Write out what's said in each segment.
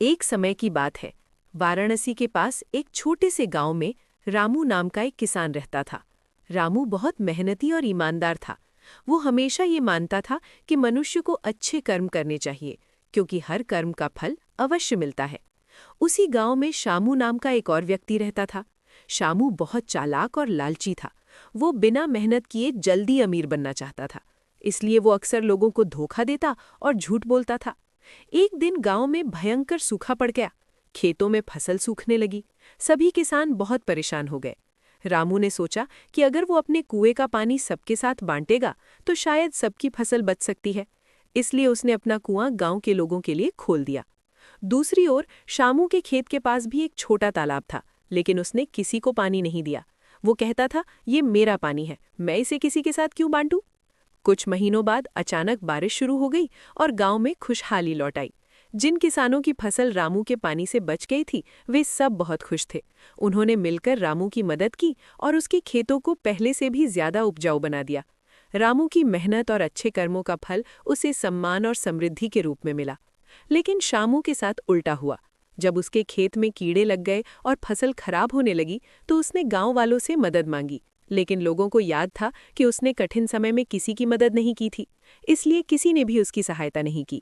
एक समय की बात है। वाराणसी के पास एक छोटे से गांव में रामू नाम का एक किसान रहता था। रामू बहुत मेहनती और ईमानदार था। वो हमेशा ये मानता था कि मनुष्य को अच्छे कर्म करने चाहिए, क्योंकि हर कर्म का फल अवश्य मिलता है। उसी गांव में शामू नाम का एक और व्यक्ति रहता था। शामू बहुत चालाक और लालची था। वो बिना मेहनत किए जल्दी अमीर बनना चाहता था। इसलिए वो अक्सर लोगों को धोखा देता और झूठ बोलता था। एक दिन गांव में भयंकर सूखा पड़ गया। खेतों में फसल सूखने लगी। सभी किसान बहुत परेशान हो गए। रामू ने सोचा कि अगर वो अपने कुएं का पानी सबके साथ बांटेगा तो शायद सबकी फसल बच सकती है। इसलिए उसने अपना कुआं गांव के लोगों के लिए खोल दिया। दूसरी ओर शामू के खेत के पास भी एक छोटा तालाब था, लेकिन उसने किसी को पानी नहीं दिया। वो कहता था, ये मेरा पानी है, मैं इसे किसी के साथ क्यों बांटूं? कुछ महीनों बाद अचानक बारिश शुरू हो गई और गांव में खुशहाली लौट आई। जिन किसानों की फसल रामू के पानी से बच गई थी, वे सब बहुत खुश थे। उन्होंने मिलकर रामू की मदद की और उसके खेतों को पहले से भी ज्यादा उपजाऊ बना दिया। रामू की मेहनत और अच्छे कर्मों का फल उसे सम्मान और समृद्धि के रूप में मिला। लेकिन शामू के साथ उल्टा हुआ। जब उसके खेत में कीड़े लग गए और फसल खराब होने लगी तो उसने गांव वालों से मदद मांगी। लेकिन लोगों को याद था कि उसने कठिन समय में किसी की मदद नहीं की थी, इसलिए किसी ने भी उसकी सहायता नहीं की।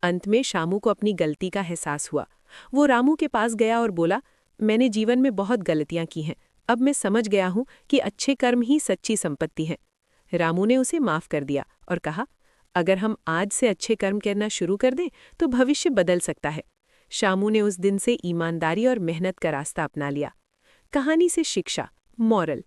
अंत में शामू को अपनी गलती का एहसास हुआ। वो रामू के पास गया और बोला, मैंने जीवन में बहुत गलतियां की हैं। अब मैं समझ गया हूं कि अच्छे कर्म ही सच्ची संपत्ति हैं। रामू ने उसे माफ कर दिया और कहा, अगर हम आज से अच्छे कर्म करना शुरू कर दें तो भविष्य बदल सकता है। शामू ने उस दिन से ईमानदारी और मेहनत का रास्ता अपना लिया। कहानी से शिक्षा, मॉरल।